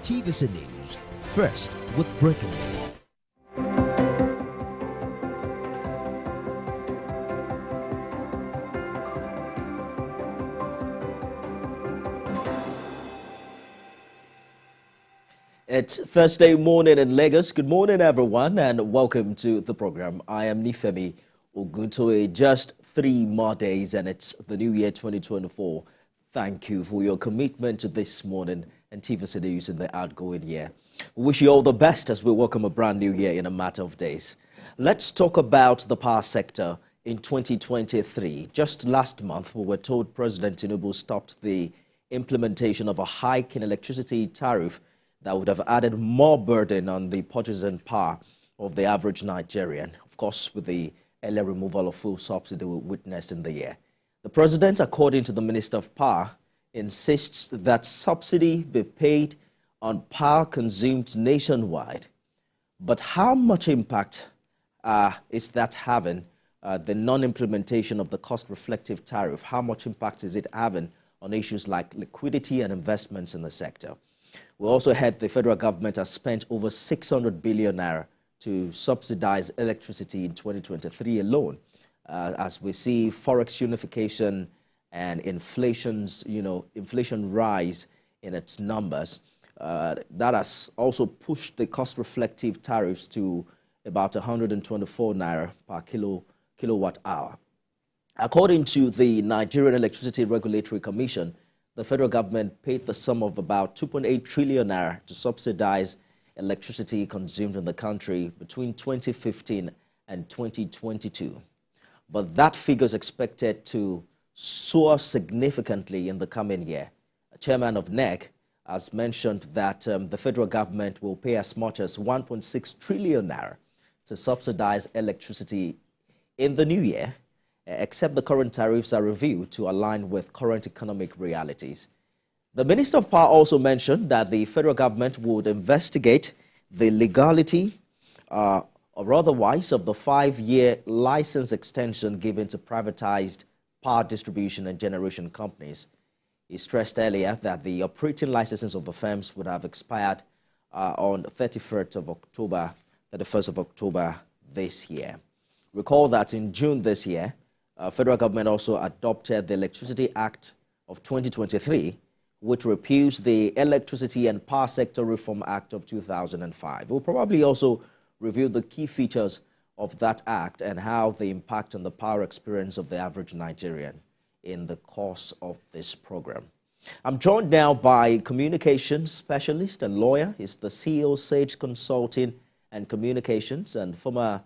TVC News, first with breaking news. It's Thursday morning in Lagos. Good morning, everyone, and welcome to the program. I am Nifemi Oguntoye. Just 3 more days, and it's the new year 2024. Thank you for your commitment to this morning and TVC News in the outgoing year. We wish you all the best as we welcome a brand new year in a matter of days. Let's talk about the power sector in 2023. Just last month, we were told President Tinubu stopped the implementation of a hike in electricity tariff that would have added more burden on the purchasing power of the average Nigerian, of course, with the early removal of fuel subsidy we witnessed in the year. The president, according to the Minister of Power, insists that subsidy be paid on power consumed nationwide. But how much impact is that having, the non-implementation of the cost-reflective tariff? How much impact is it having on issues like liquidity and investments in the sector? We also heard the federal government has spent over 600 billion naira to subsidize electricity in 2023 alone, as we see forex unification and inflation rise in its numbers. That has also pushed the cost-reflective tariffs to about 124 naira per kilowatt hour. According to the Nigerian Electricity Regulatory Commission, the federal government paid the sum of about 2.8 trillion naira to subsidize electricity consumed in the country between 2015 and 2022. But that figure is expected to soar significantly in the coming year. Chairman of NEC has mentioned that the federal government will pay as much as 1.6 trillion naira to subsidize electricity in the new year, except the current tariffs are reviewed to align with current economic realities. The Minister of Power also mentioned that the federal government would investigate the legality or otherwise of the 5-year license extension given to privatized power distribution and generation companies. He stressed earlier that the operating licenses of the firms would have expired on 31st of October this year. Recall that in June this year, federal government also adopted the Electricity Act of 2023, which repeals the Electricity and Power Sector Reform Act of 2005. We'll probably also review the key features of that act and how they impact on the power experience of the average Nigerian in the course of this program. I'm joined now by communications specialist and lawyer. He's the CEO, Sage Consulting and Communications, and former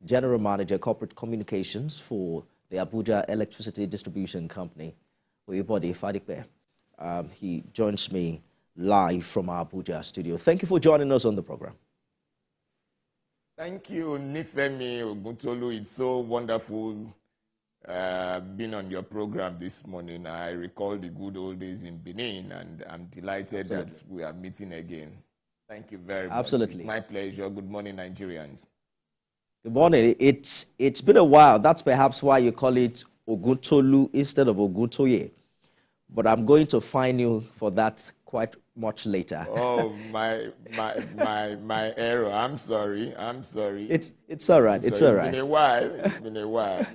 General Manager, Corporate Communications for the Abuja Electricity Distribution Company, Bode, Fadipe. He joins me live from our Abuja studio. Thank you for joining us on the program. Thank you, Nifemi Oguntolu. It's so wonderful being on your program this morning. I recall the good old days in Benin, and I'm delighted that we are meeting again. Thank you very much. Absolutely. It's my pleasure. Good morning, Nigerians. Good morning. It's been a while. That's perhaps why you call it Oguntolu instead of Oguntoye. But I'm going to fine you for that quite much later. Oh, my error. I'm sorry. It's all right. It's all right. It's been a while.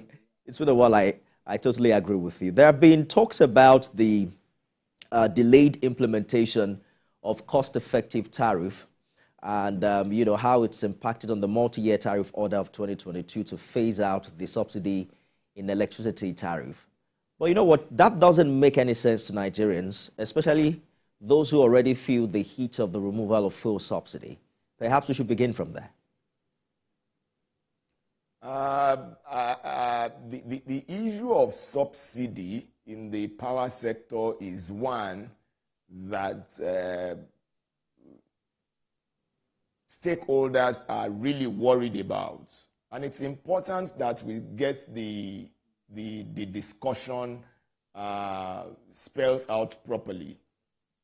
It's been a while. I totally agree with you. There have been talks about the delayed implementation of cost-effective tariff and how it's impacted on the multi-year tariff order of 2022 to phase out the subsidy in electricity tariff. But you know what? That doesn't make any sense to Nigerians, especially those who already feel the heat of the removal of fuel subsidy. Perhaps we should begin from there. The issue of subsidy in the power sector is one that stakeholders are really worried about. And it's important that we get the discussion spelled out properly.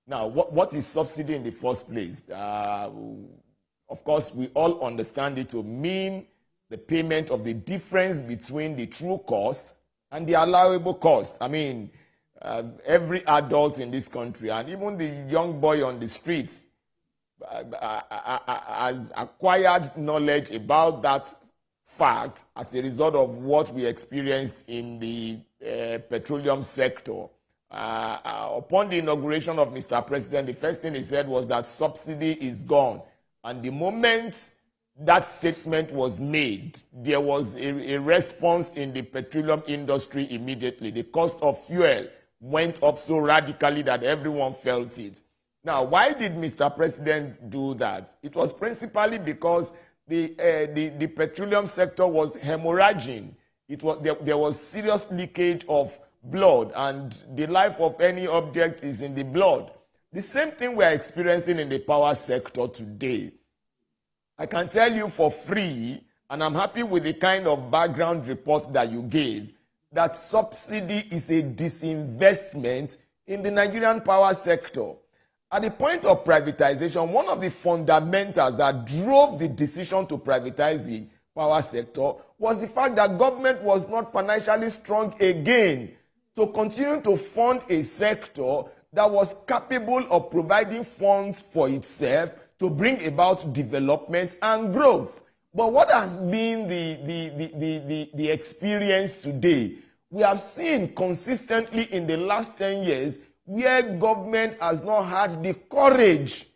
Now, what is subsidy in the first place? Of course, we all understand it to mean the payment of the difference between the true cost and the allowable cost. I mean, every adult in this country, and even the young boy on the streets, has acquired knowledge about that fact as a result of what we experienced in the petroleum sector. Upon the inauguration of Mr. President, the first thing he said was that subsidy is gone. And the moment that statement was made, there was a response in the petroleum industry immediately. The cost of fuel went up so radically that everyone felt it. Now, why did Mr. President do that? It was principally because the petroleum sector was hemorrhaging. There was serious leakage of blood, and the life of any object is in the blood. The same thing we are experiencing in the power sector today. I can tell you for free, and I'm happy with the kind of background report that you gave, that subsidy is a disinvestment in the Nigerian power sector. At the point of privatization, one of the fundamentals that drove the decision to privatize the power sector was the fact that government was not financially strong again to continue to fund a sector that was capable of providing funds for itself to bring about development and growth. But what has been the experience today? We have seen consistently in the last 10 years where government has not had the courage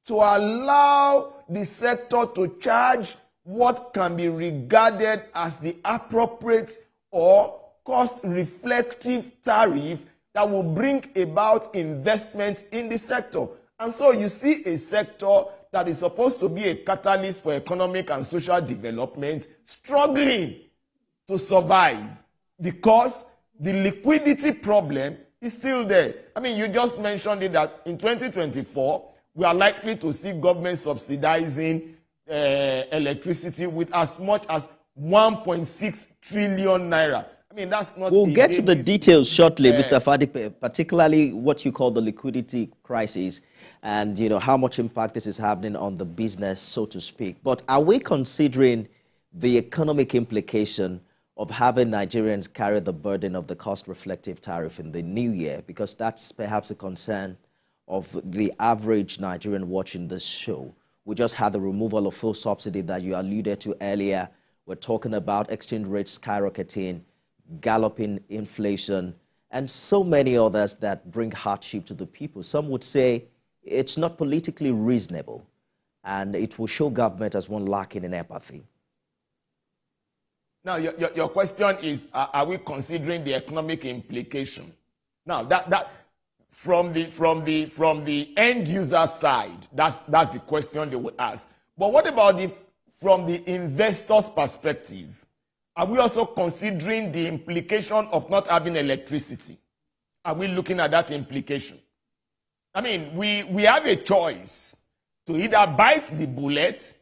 to allow the sector to charge what can be regarded as the appropriate or cost-reflective tariff that will bring about investments in the sector. And so you see a sector that is supposed to be a catalyst for economic and social development struggling to survive because the liquidity problem is still there. I mean, you just mentioned it that in 2024, we are likely to see government subsidizing electricity with as much as 1.6 trillion naira. I mean, that's not... We'll get to the details shortly, Mr. Fadipe, particularly what you call the liquidity crisis and, how much impact this is having on the business, so to speak. But are we considering the economic implication of having Nigerians carry the burden of the cost-reflective tariff in the new year? Because that's perhaps a concern of the average Nigerian watching this show. We just had the removal of fuel subsidy that you alluded to earlier. We're talking about exchange rates skyrocketing, galloping inflation, and so many others that bring hardship to the people. Some would say it's not politically reasonable, and it will show government as one lacking in empathy. Now, your question is, are we considering the economic implication? Now, that from the end user side, that's the question they would ask. But what about from the investor's perspective? Are we also considering the implication of not having electricity? Are we looking at that implication? I mean, we have a choice to either bite the bullet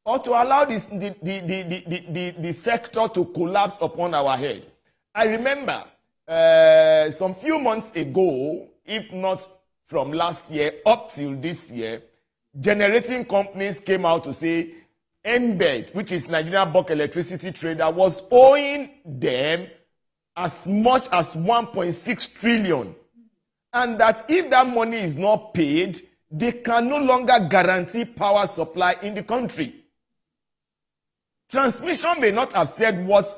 or to allow the sector to collapse upon our head. I remember some few months ago, if not from last year up till this year, generating companies came out to say NBET, which is Nigerian Bulk Electricity Trader, was owing them as much as 1.6 trillion. And that if that money is not paid, they can no longer guarantee power supply in the country. Transmission may not have said what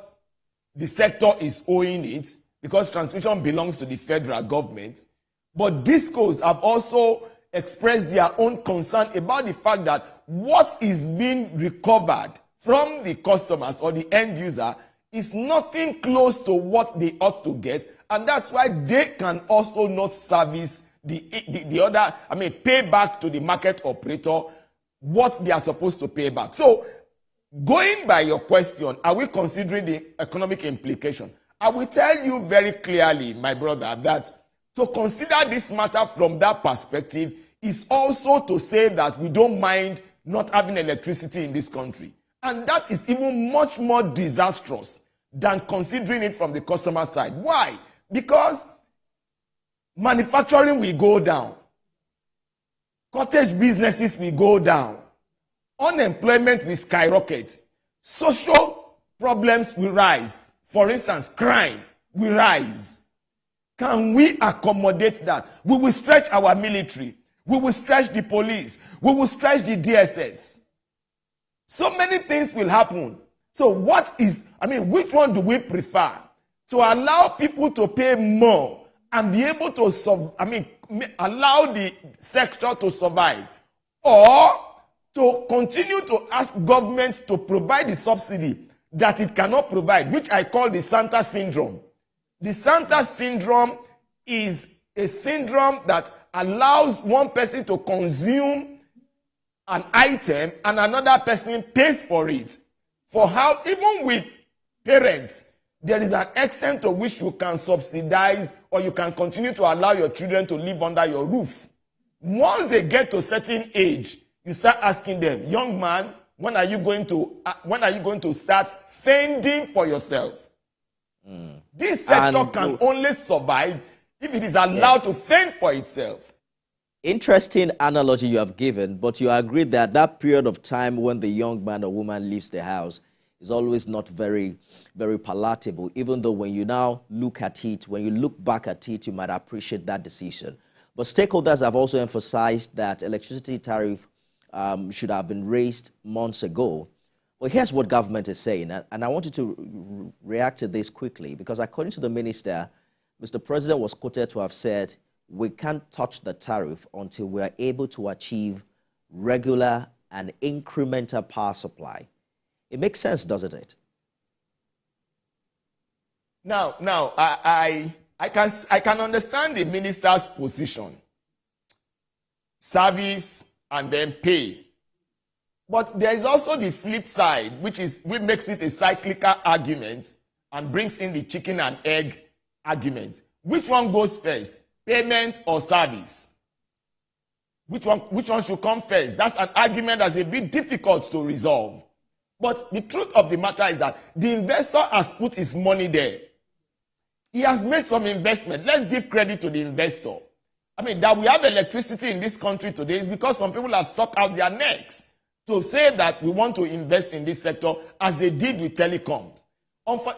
the sector is owing it, because transmission belongs to the federal government. But discos have also expressed their own concern about the fact that what is being recovered from the customers or the end user is nothing close to what they ought to get. And that's why they can also not service the other, pay back to the market operator what they are supposed to pay back. So, going by your question, are we considering the economic implication? I will tell you very clearly, my brother, that to consider this matter from that perspective is also to say that we don't mind not having electricity in this country. And that is even much more disastrous than considering it from the customer side. Why? Because manufacturing will go down. Cottage businesses will go down. Unemployment will skyrocket. Social problems will rise. For instance, crime will rise. Can we accommodate that? We will stretch our military. We will stretch the police. We will stretch the DSS. So many things will happen. So which one do we prefer? To allow people to pay more and be able to, allow the sector to survive, or to continue to ask governments to provide the subsidy that it cannot provide, which I call the Santa syndrome. The Santa syndrome is a syndrome that allows one person to consume an item and another person pays for it. For how, even with parents, there is an extent to which you can subsidize or you can continue to allow your children to live under your roof. Once they get to a certain age, you start asking them, young man, when are you going to start fending for yourself? This sector can only survive if it is allowed to fend for itself. Interesting analogy you have given, but you agree that that period of time when the young man or woman leaves the house is always not very, very palatable, even though when you now look at it, when you look back at it, you might appreciate that decision. But stakeholders have also emphasized that electricity tariff should have been raised months ago. Well, here's what government is saying, and I want you to react to this quickly, because according to the minister, Mr. President was quoted to have said, we can't touch the tariff until we are able to achieve regular and incremental power supply. It makes sense, doesn't it? Now, I can understand the minister's position. Service and then pay. But there is also the flip side, which makes it a cyclical argument and brings in the chicken and egg argument. Which one goes first? Payment or service? Which one should come first? That's an argument that's a bit difficult to resolve. But the truth of the matter is that the investor has put his money there. He has made some investment. Let's give credit to the investor. That we have electricity in this country today is because some people have stuck out their necks to say that we want to invest in this sector as they did with telecoms.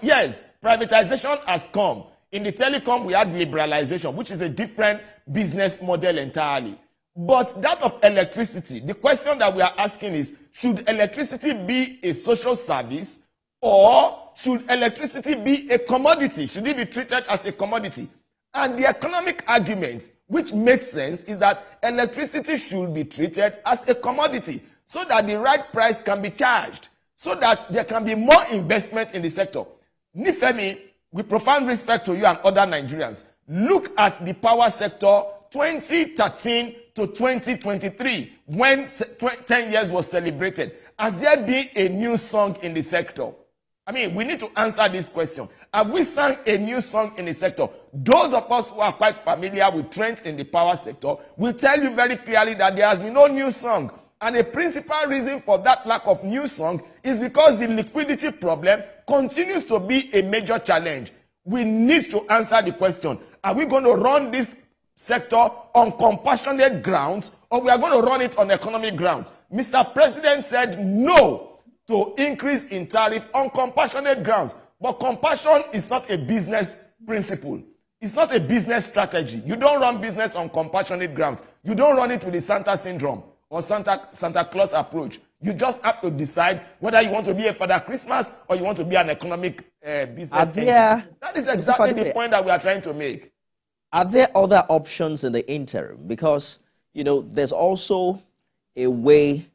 Yes, privatization has come. In the telecom, we had liberalization, which is a different business model entirely. But that of electricity, the question that we are asking is, should electricity be a social service, or should electricity be a commodity? Should it be treated as a commodity? And the economic argument, which makes sense, is that electricity should be treated as a commodity so that the right price can be charged, so that there can be more investment in the sector. Nifemi, with profound respect to you and other Nigerians, look at the power sector 2013 to 2023, when 10 years was celebrated. Has there been a new song in the sector? We need to answer this question. Have we sung a new song in the sector? Those of us who are quite familiar with trends in the power sector will tell you very clearly that there has been no new song. And a principal reason for that lack of new song is because the liquidity problem continues to be a major challenge. We need to answer the question, are we going to run this sector on compassionate grounds, or we are going to run it on economic grounds? Mr. President said no to increase in tariff on compassionate grounds. But compassion is not a business principle. It's not a business strategy. You don't run business on compassionate grounds. You don't run it with the Santa syndrome or Santa Claus approach. You just have to decide whether you want to be a Father Christmas or you want to be an economic business entity. That is exactly the point that we are trying to make. Are there other options in the interim? Because, there's also a way,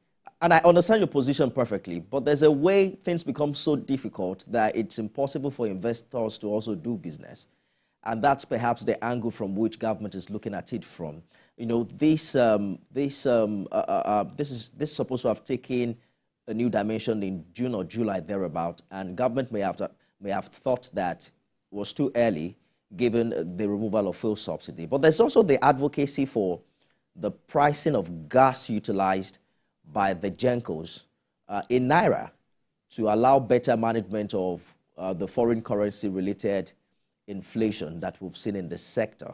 and I understand your position perfectly, but there's a way things become so difficult that it's impossible for investors to also do business. And that's perhaps the angle from which government is looking at it from. This is supposed to have taken a new dimension in June or July thereabout, and government may have thought that it was too early given the removal of fuel subsidy. But there's also the advocacy for the pricing of gas utilized by the GENCOs in Naira to allow better management of the foreign currency related inflation that we've seen in the sector.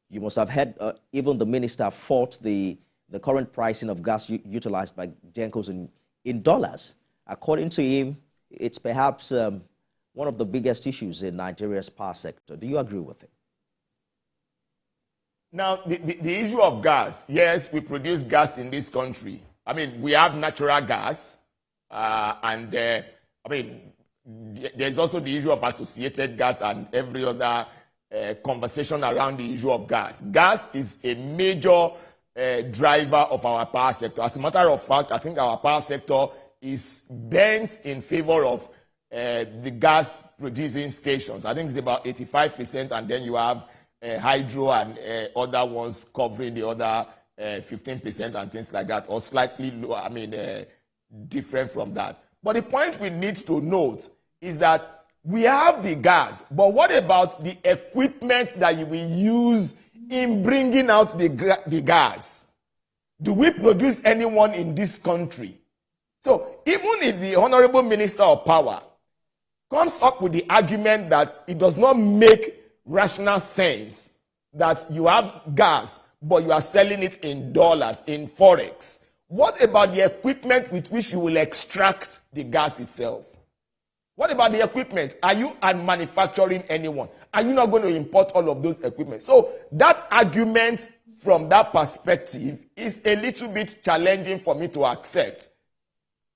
You must have heard even the minister fought the current pricing of gas utilized by GENCOs in dollars. According to him, it's perhaps one of the biggest issues in Nigeria's power sector. Do you agree with it? Now, the issue of gas, yes, we produce gas in this country. I mean, we have natural gas, there's also the issue of associated gas and every other conversation around the issue of gas. Gas is a major driver of our power sector. As a matter of fact, I think our power sector is bent in favor of the gas producing stations. I think it's about 85%, and then you have hydro and other ones covering the other 15% and things like that, or slightly lower, different from that. But the point we need to note is that we have the gas, but what about the equipment that we use in bringing out the gas? Do we produce anyone in this country? So even if the Honorable Minister of Power comes up with the argument that it does not make rational sense that you have gas, but you are selling it in dollars, in forex, what about the equipment with which you will extract the gas itself? What about the equipment? Are you manufacturing anyone? Are you not going to import all of those equipment? So that argument from that perspective is a little bit challenging for me to accept.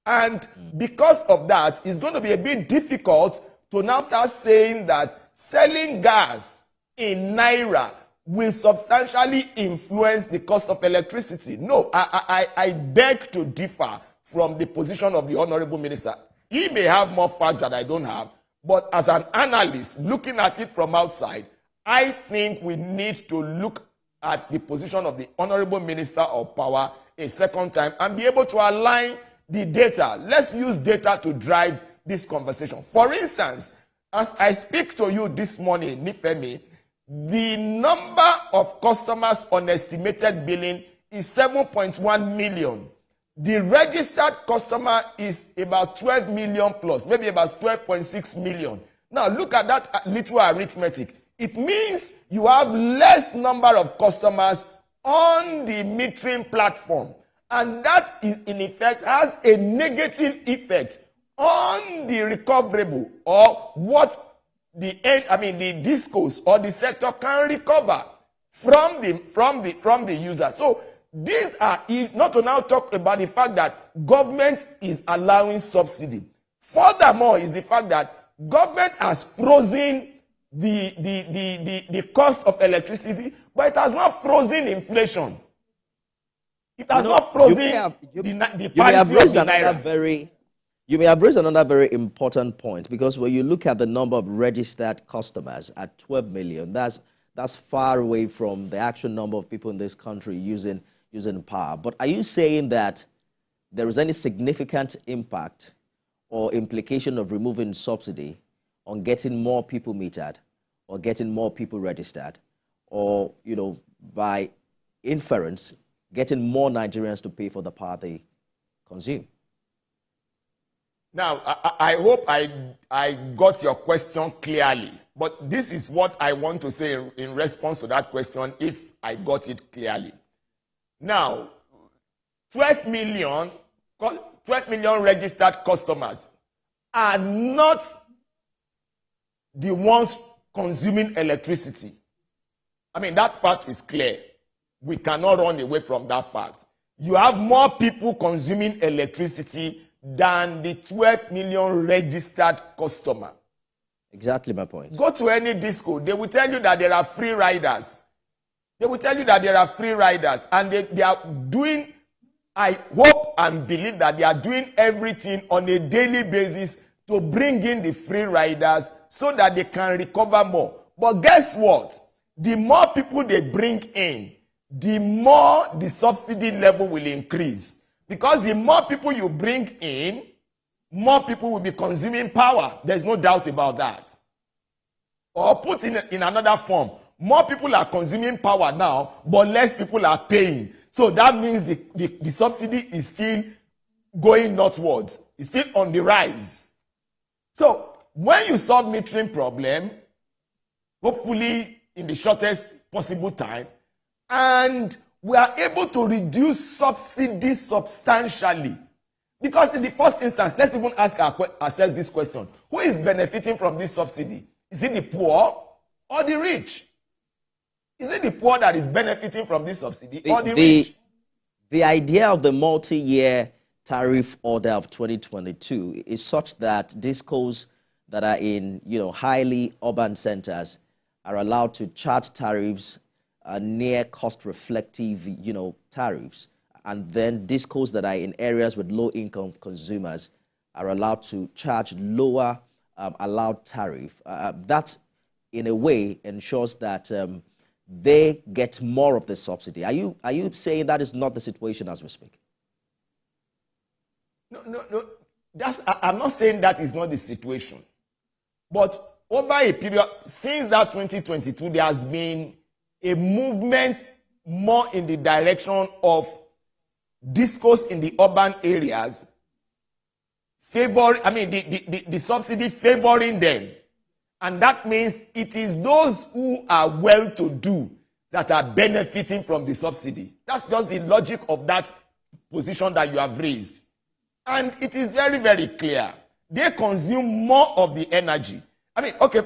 And because of that, it's going to be a bit difficult to now start saying that selling gas in Naira will substantially influence the cost of electricity. No, I beg to differ from the position of the Honorable Minister. He may have more facts that I don't have, but as an analyst, looking at it from outside, I think we need to look at the position of the Honorable Minister of Power a second time and be able to align the data. Let's use data to drive this conversation. For instance, as I speak to you this morning, Nifemi, the number of customers on estimated billing is 7.1 million. The registered customer is about 12 million plus, maybe about 12.6 million. Now look at that little arithmetic. It means you have less number of customers on the metering platform. And that is, in effect, has a negative effect on the recoverable, or what the discos or the sector can recover from the user. So these are, not to now talk about the fact that government is allowing subsidy. Furthermore is the fact that government has frozen the cost of electricity, but it has not frozen inflation. It has not frozen the parity of the naira. You may have raised another very important point, because when you look at the number of registered customers at 12 million, that's far away from the actual number of people in this country using power. But are you saying that there is any significant impact or implication of removing subsidy on getting more people metered or getting more people registered, or, by inference, getting more Nigerians to pay for the power they consume? Now, I hope I got your question clearly, but this is what I want to say in response to that question, if I got it clearly. Now, 12 million registered customers are not the ones consuming electricity. That fact is clear. We cannot run away from that fact. You have more people consuming electricity than the 12 million registered customer. Exactly my point. Go to any disco, they will tell you that there are free riders. They will tell you that there are free riders, and they are doing, I hope and believe that they are doing everything on a daily basis to bring in the free riders so that they can recover more. But guess what? The more people they bring in, the more the subsidy level will increase. Because the more people you bring in, more people will be consuming power. There's no doubt about that. Or put in another form, more people are consuming power now, but less people are paying. So that means the subsidy is still going northwards. It's still on the rise. So when you solve metering problem, hopefully in the shortest possible time, and we are able to reduce subsidy substantially. Because in the first instance, let's even ask ourselves this question. Who is benefiting from this subsidy? Is it the poor or the rich? Is it the poor that is benefiting from this subsidy or the rich? The idea of the multi-year tariff order of 2022 is such that discos that are in, highly urban centers are allowed to charge tariffs near cost-reflective, tariffs. And then discos that are in areas with low-income consumers are allowed to charge lower allowed tariff. That, in a way, ensures that they get more of the subsidy. Are you saying that is not the situation as we speak? No. I'm not saying that is not the situation. But over a period, since that 2022, there has been a movement more in the direction of discourse in the urban areas, the subsidy favoring them. And that means it is those who are well-to-do that are benefiting from the subsidy. That's just the logic of that position that you have raised. And it is very, very clear. They consume more of the energy.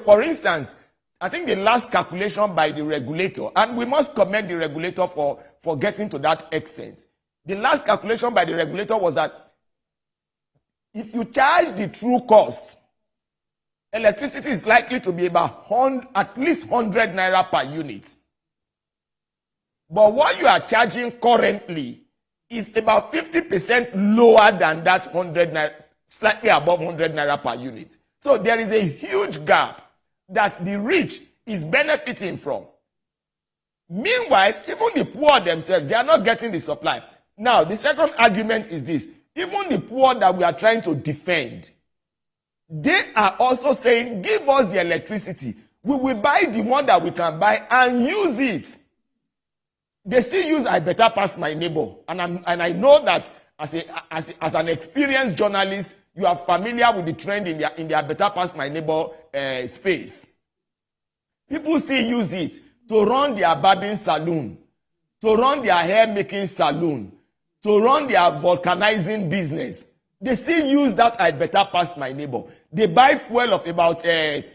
For instance, I think the last calculation by the regulator, and we must commend the regulator for getting to that extent. The last calculation by the regulator was that if you charge the true cost, electricity is likely to be about at least 100 naira per unit. But what you are charging currently is about 50% lower than that 100 naira, slightly above 100 naira per unit. So there is a huge gap that the rich is benefiting from. Meanwhile, even the poor themselves, they are not getting the supply. Now, the second argument is this. Even the poor that we are trying to defend, they are also saying, give us the electricity. We will buy the one that we can buy and use it. They still use I better pass my neighbor. And I know that as an experienced journalist, you are familiar with the trend in their better pass my neighbor space. People still use it to run their barbing salon, to run their hair making salon, to run their vulcanizing business. They still use that I better pass my neighbor. They buy fuel of about 3,000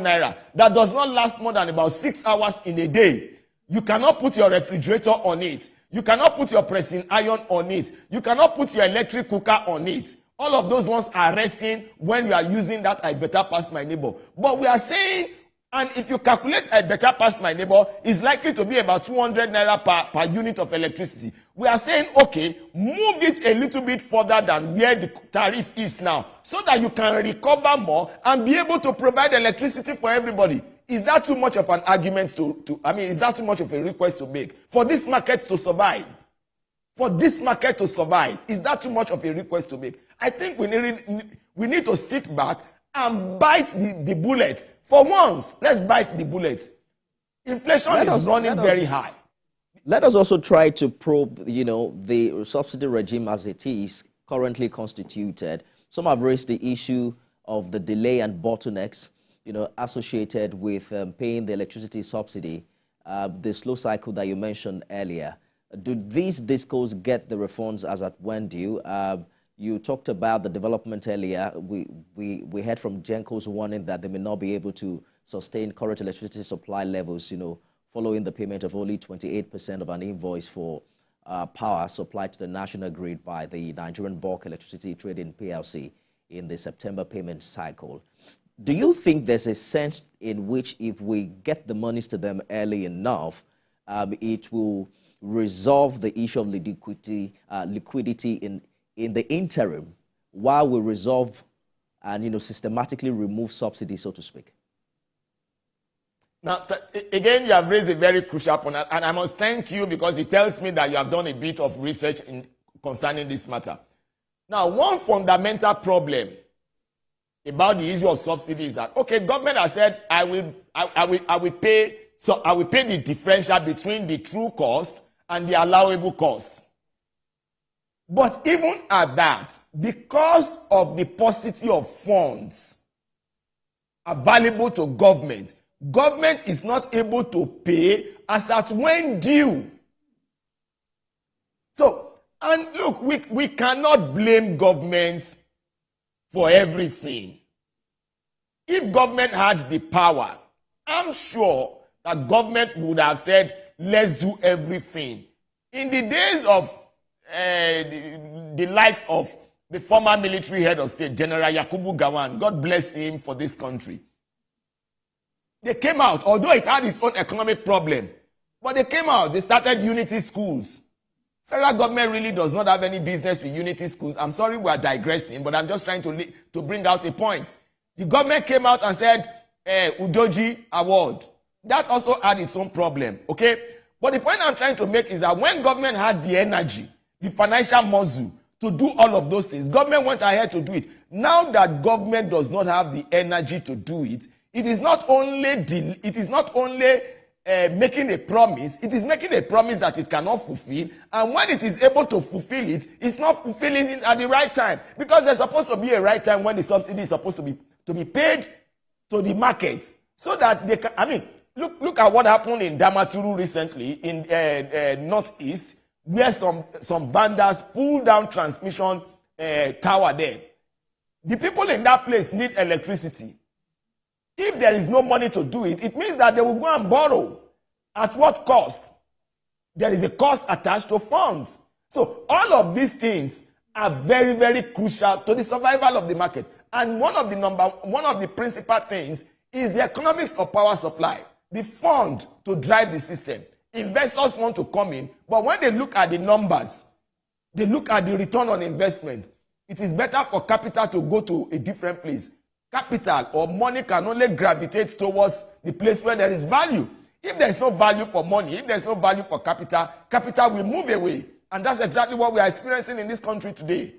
naira that does not last more than about 6 hours in a day. You cannot put your refrigerator on it. You cannot put your pressing iron on it. You cannot put your electric cooker on it. All of those ones are resting when you are using that I better pass my neighbor. But we are saying, and if you calculate I better pass my neighbor, it's likely to be about 200 naira per unit of electricity. We are saying, okay, move it a little bit further than where the tariff is now, so that you can recover more and be able to provide electricity for everybody. Is that too much of an argument is that too much of a request to make? For this market to survive? For this market to survive, is that too much of a request to make? I think we need to sit back and bite the bullet. For once, let's bite the bullet. Inflation is running very high. Let us also try to probe, the subsidy regime as it is currently constituted. Some have raised the issue of the delay and bottlenecks, associated with paying the electricity subsidy, the slow cycle that you mentioned earlier. Do these discos get the refunds as at when due? You talked about the development earlier. We heard from Genco's warning that they may not be able to sustain current electricity supply levels, following the payment of only 28% of an invoice for power supplied to the national grid by the Nigerian Bulk Electricity Trading PLC in the September payment cycle. Do you think there's a sense in which if we get the monies to them early enough, it will resolve the issue of liquidity in the interim, while we resolve and systematically remove subsidies, so to speak? Now, again, you have raised a very crucial point, and I must thank you because it tells me that you have done a bit of research concerning this matter. Now, one fundamental problem about the issue of subsidy is that, okay, government has said, I will pay the differential between the true cost and the allowable cost. But even at that, because of the paucity of funds available to government, government is not able to pay as at when due. So, and look, we cannot blame government for everything. If government had the power, I'm sure that government would have said, let's do everything. In the days of the likes of the former military head of state, General Yakubu Gowon, God bless him for this country. They came out, although it had its own economic problem, but they came out, they started unity schools. Federal government really does not have any business with unity schools. I'm sorry we are digressing, but I'm just trying to bring out a point. The government came out and said, Udoji Award. That also had its own problem, okay? But the point I'm trying to make is that when government had the energy, the financial muscle to do all of those things, government went ahead to do it. Now that government does not have the energy to do it, it is not only making a promise, it is making a promise that it cannot fulfill, and when it is able to fulfill it, it's not fulfilling it at the right time, because there's supposed to be a right time when the subsidy is supposed to be paid to the market, so that they can, I mean, look at what happened in Damaturu recently in Northeast, where some vandals pulled down transmission tower there. The people in that place need electricity. If there is no money to do it, it means that they will go and borrow. At what cost? There is a cost attached to funds. So all of these things are very, very crucial to the survival of the market. And one of the principal things is the economics of power supply, the fund to drive the system. Investors want to come in, but when they look at the numbers, they look at the return on investment, it is better for capital to go to a different place. Capital or money can only gravitate towards the place where there is value. If there is no value for money, if there is no value for capital, capital will move away. And that's exactly what we are experiencing in this country today.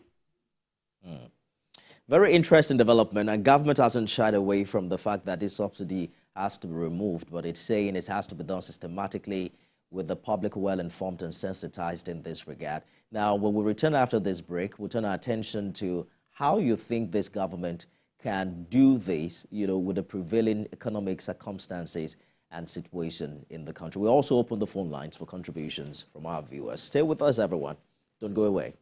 Very interesting development, and government hasn't shied away from the fact that this subsidy has to be removed, but it's saying it has to be done systematically with the public well-informed and sensitized in this regard. Now, when we return after this break, we'll turn our attention to how you think this government can do this, with the prevailing economic circumstances and situation in the country. We also open the phone lines for contributions from our viewers. Stay with us, everyone. Don't go away.